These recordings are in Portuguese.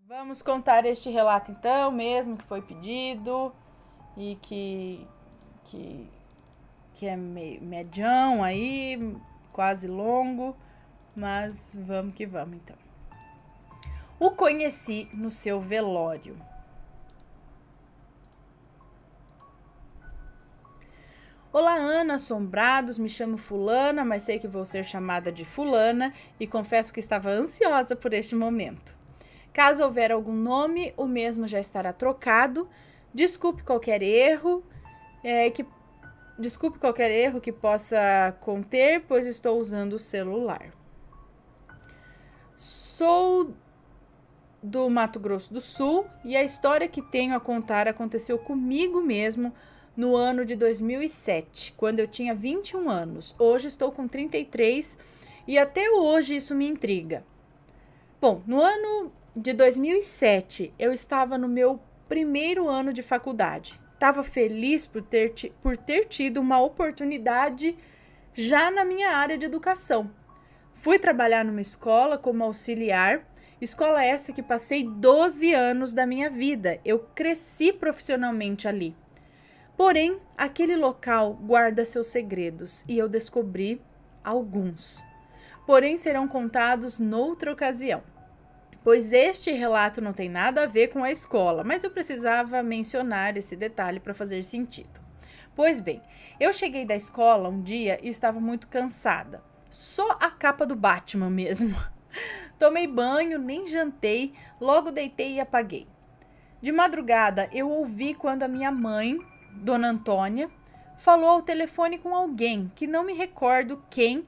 Vamos contar este relato então, mesmo que foi pedido e que, que é medião aí, quase longo, mas vamos que vamos então. O conheci no seu velório. Olá, Ana, assombrados, me chamo Fulana, mas sei que vou ser chamada de Fulana e confesso que estava ansiosa por este momento. Caso houver algum nome, o mesmo já estará trocado. Desculpe qualquer erro que possa conter, pois estou usando o celular. Sou do Mato Grosso do Sul e a história que tenho a contar aconteceu comigo mesmo no ano de 2007, quando eu tinha 21 anos. Hoje estou com 33 e até hoje isso me intriga. Bom, no ano de 2007, eu estava no meu primeiro ano de faculdade. Estava feliz por ter tido uma oportunidade já na minha área de educação. Fui trabalhar numa escola como auxiliar, escola essa que passei 12 anos da minha vida. Eu cresci profissionalmente ali. Porém, aquele local guarda seus segredos e eu descobri alguns. Porém, serão contados noutra ocasião, pois este relato não tem nada a ver com a escola, mas eu precisava mencionar esse detalhe para fazer sentido. Pois bem, eu cheguei da escola um dia e estava muito cansada. Só a capa do Batman mesmo. Tomei banho, nem jantei, logo deitei e apaguei. De madrugada, eu ouvi quando a minha mãe, Dona Antônia, falou ao telefone com alguém, que não me recordo quem,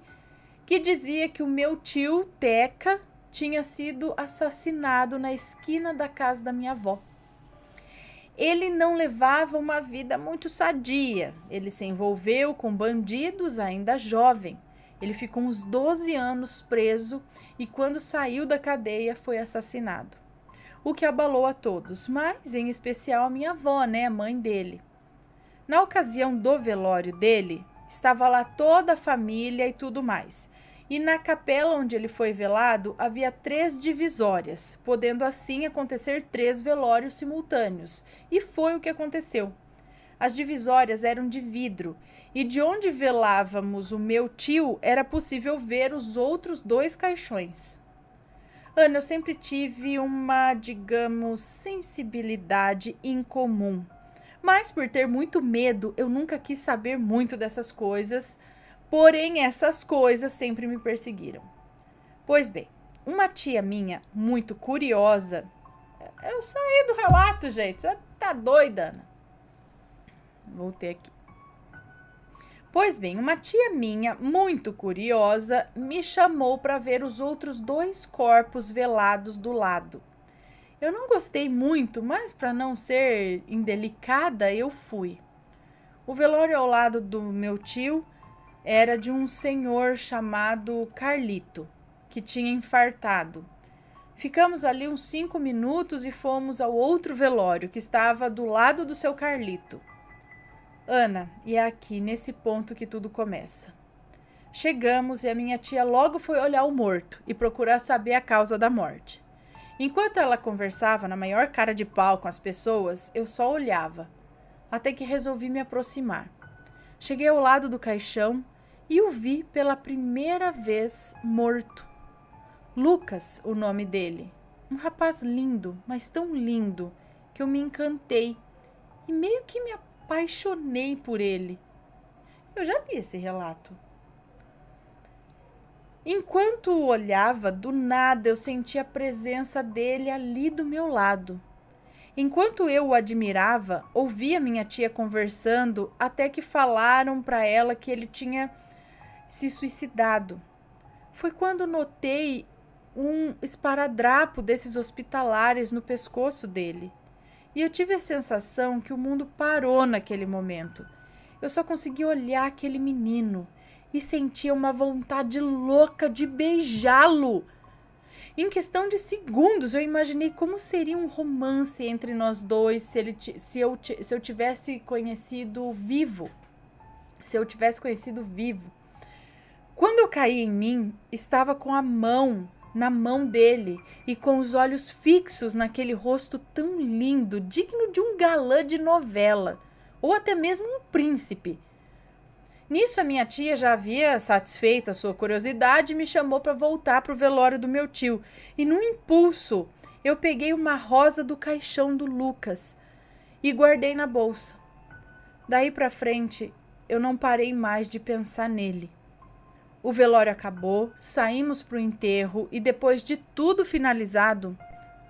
que dizia que o meu tio, Teca, tinha sido assassinado na esquina da casa da minha avó. Ele não levava uma vida muito sadia. Ele se envolveu com bandidos ainda jovem. Ele ficou uns 12 anos preso e quando saiu da cadeia foi assassinado. O que abalou a todos, mas em especial a minha avó, a mãe dele. Na ocasião do velório dele, estava lá toda a família e tudo mais. E na capela onde ele foi velado, havia 3 divisórias, podendo assim acontecer 3 velórios simultâneos. E foi o que aconteceu. As divisórias eram de vidro, e de onde velávamos o meu tio, era possível ver os outros 2 caixões. Ana, eu sempre tive uma, digamos, sensibilidade incomum. Mas por ter muito medo, eu nunca quis saber muito dessas coisas. Porém, essas coisas sempre me perseguiram. Pois bem, uma tia minha, muito curiosa... Eu saí do relato, gente. Você tá doida, Ana? Voltei aqui. Pois bem, uma tia minha, muito curiosa, me chamou para ver os outros 2 corpos velados do lado. Eu não gostei muito, mas para não ser indelicada, eu fui. O velório ao lado do meu tio era de um senhor chamado Carlito, que tinha infartado. Ficamos ali uns 5 minutos e fomos ao outro velório, que estava do lado do seu Carlito. Ana, e é aqui, nesse ponto que tudo começa. Chegamos e a minha tia logo foi olhar o morto e procurar saber a causa da morte. Enquanto ela conversava na maior cara de pau com as pessoas, eu só olhava, até que resolvi me aproximar. Cheguei ao lado do caixão e o vi pela primeira vez morto. Lucas, o nome dele. Um rapaz lindo, mas tão lindo, que eu me encantei e meio que me apaixonei por ele. Eu já li esse relato. Enquanto o olhava, do nada eu senti a presença dele ali do meu lado. Enquanto eu o admirava, ouvia minha tia conversando até que falaram para ela que ele tinha se suicidado. Foi quando notei um esparadrapo desses hospitalares no pescoço dele. E eu tive a sensação que o mundo parou naquele momento. Eu só consegui olhar aquele menino e sentia uma vontade louca de beijá-lo. Em questão de segundos, eu imaginei como seria um romance entre nós dois se eu tivesse conhecido vivo. Se eu tivesse conhecido vivo. Quando eu caí em mim, estava com a mão na mão dele e com os olhos fixos naquele rosto tão lindo, digno de um galã de novela, ou até mesmo um príncipe. Nisso, a minha tia já havia satisfeito a sua curiosidade e me chamou para voltar para o velório do meu tio. E num impulso, eu peguei uma rosa do caixão do Lucas e guardei na bolsa. Daí para frente, eu não parei mais de pensar nele. O velório acabou, saímos para o enterro e depois de tudo finalizado,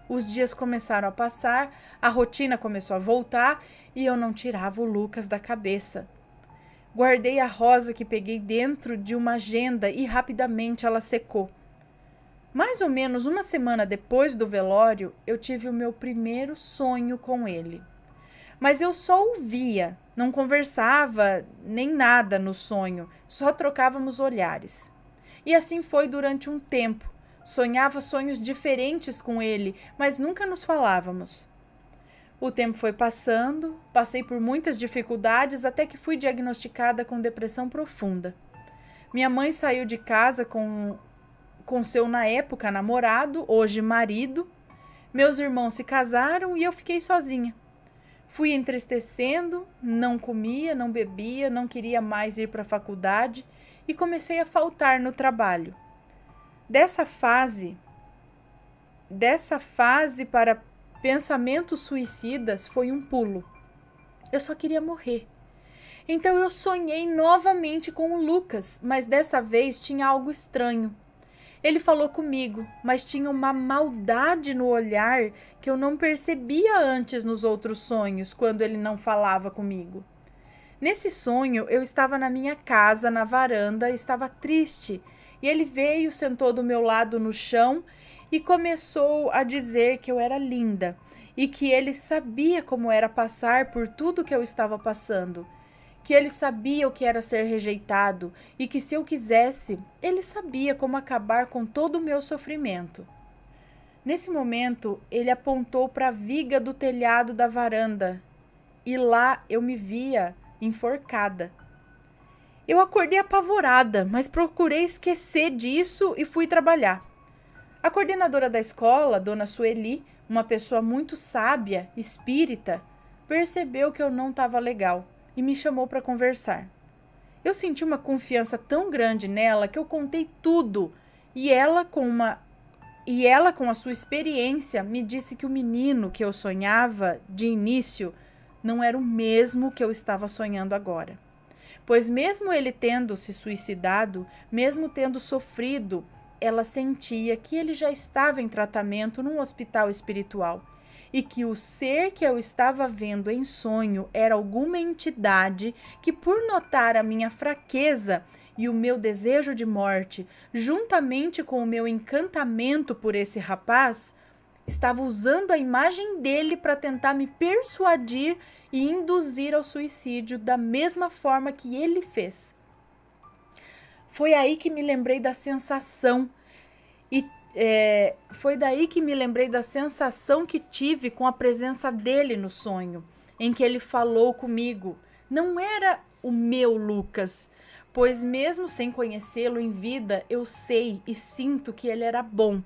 os dias começaram a passar, a rotina começou a voltar e eu não tirava o Lucas da cabeça. Guardei a rosa que peguei dentro de uma agenda e rapidamente ela secou. Mais ou menos uma semana depois do velório, eu tive o meu primeiro sonho com ele. Mas eu só o via, não conversava nem nada no sonho, só trocávamos olhares. E assim foi durante um tempo. Sonhava sonhos diferentes com ele, mas nunca nos falávamos. O tempo foi passando, passei por muitas dificuldades até que fui diagnosticada com depressão profunda. Minha mãe saiu de casa com seu, na época, namorado, hoje marido. Meus irmãos se casaram e eu fiquei sozinha. Fui entristecendo, não comia, não bebia, não queria mais ir para a faculdade e comecei a faltar no trabalho. Dessa fase para pensamentos suicidas foi um pulo. Eu só queria morrer. Então eu sonhei novamente com o Lucas, mas dessa vez tinha algo estranho. Ele falou comigo, mas tinha uma maldade no olhar que eu não percebia antes nos outros sonhos, quando ele não falava comigo. Nesse sonho, eu estava na minha casa, na varanda, estava triste, e ele veio, sentou do meu lado no chão e começou a dizer que eu era linda e que ele sabia como era passar por tudo que eu estava passando, que ele sabia o que era ser rejeitado e que se eu quisesse, ele sabia como acabar com todo o meu sofrimento. Nesse momento, ele apontou para a viga do telhado da varanda e lá eu me via enforcada. Eu acordei apavorada, mas procurei esquecer disso e fui trabalhar. A coordenadora da escola, Dona Sueli, uma pessoa muito sábia, espírita, percebeu que eu não estava legal e me chamou para conversar. Eu senti uma confiança tão grande nela que eu contei tudo e ela, com a sua experiência, me disse que o menino que eu sonhava de início não era o mesmo que eu estava sonhando agora. Pois mesmo ele tendo se suicidado, mesmo tendo sofrido, ela sentia que ele já estava em tratamento num hospital espiritual e que o ser que eu estava vendo em sonho era alguma entidade que, por notar a minha fraqueza e o meu desejo de morte, juntamente com o meu encantamento por esse rapaz, estava usando a imagem dele para tentar me persuadir e induzir ao suicídio da mesma forma que ele fez. Foi aí que me lembrei da sensação que tive com a presença dele no sonho, em que ele falou comigo. Não era o meu Lucas, pois mesmo sem conhecê-lo em vida, eu sei e sinto que ele era bom.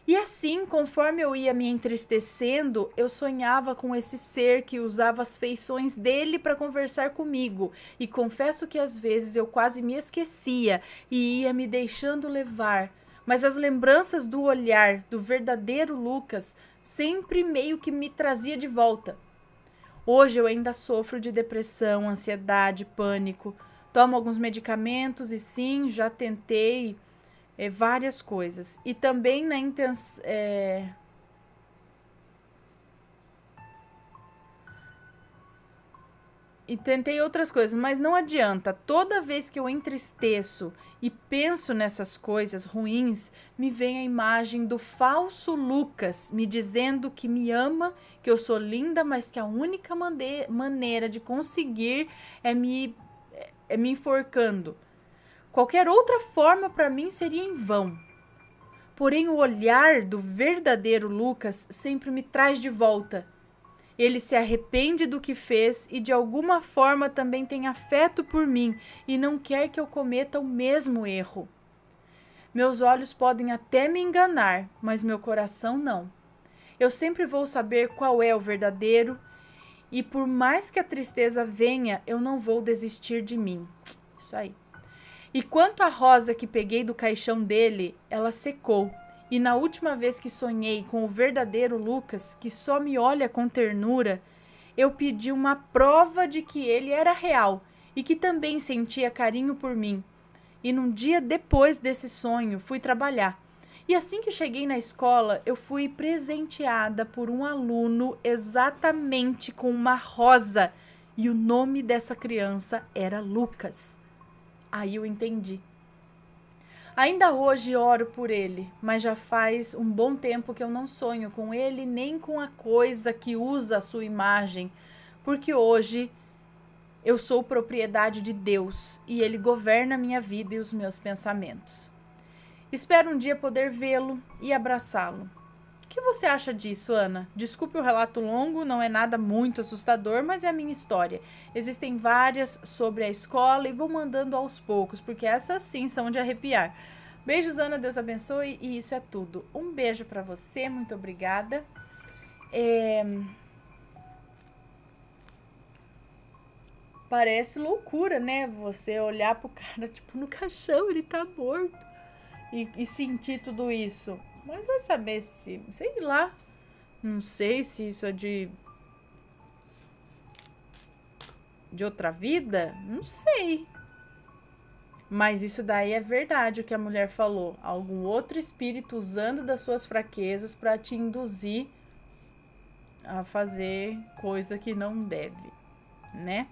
E assim, conforme eu ia me entristecendo, eu sonhava com esse ser que usava as feições dele para conversar comigo. E confesso que às vezes eu quase me esquecia e ia me deixando levar. Mas as lembranças do olhar do verdadeiro Lucas sempre meio que me trazia de volta. Hoje eu ainda sofro de depressão, ansiedade, pânico. Tomo alguns medicamentos e sim, já tentei várias coisas. E também na intenção... E tentei outras coisas, mas não adianta. Toda vez que eu entristeço e penso nessas coisas ruins, me vem a imagem do falso Lucas me dizendo que me ama, que eu sou linda, mas que a única maneira de conseguir é me enforcando. Qualquer outra forma para mim seria em vão. Porém, o olhar do verdadeiro Lucas sempre me traz de volta. Ele se arrepende do que fez e de alguma forma também tem afeto por mim e não quer que eu cometa o mesmo erro. Meus olhos podem até me enganar, mas meu coração não. Eu sempre vou saber qual é o verdadeiro e por mais que a tristeza venha, eu não vou desistir de mim. Isso aí. E quanto à rosa que peguei do caixão dele, ela secou. E na última vez que sonhei com o verdadeiro Lucas, que só me olha com ternura, eu pedi uma prova de que ele era real e que também sentia carinho por mim. E num dia depois desse sonho, fui trabalhar. E assim que cheguei na escola, eu fui presenteada por um aluno exatamente com uma rosa. E o nome dessa criança era Lucas. Aí eu entendi. Ainda hoje oro por ele, mas já faz um bom tempo que eu não sonho com ele nem com a coisa que usa a sua imagem, porque hoje eu sou propriedade de Deus e ele governa a minha vida e os meus pensamentos. Espero um dia poder vê-lo e abraçá-lo. O que você acha disso, Ana? Desculpe o relato longo, não é nada muito assustador, mas é a minha história. Existem várias sobre a escola e vou mandando aos poucos, porque essas sim são de arrepiar. Beijos, Ana, Deus abençoe e isso é tudo. Um beijo pra você, muito obrigada. Parece loucura, né? Você olhar pro cara, tipo, no caixão, ele tá morto. E sentir tudo isso. Mas vai saber se, sei lá, não sei se isso é de outra vida, não sei. Mas isso daí é verdade o que a mulher falou. Algum outro espírito usando das suas fraquezas para te induzir a fazer coisa que não deve, né?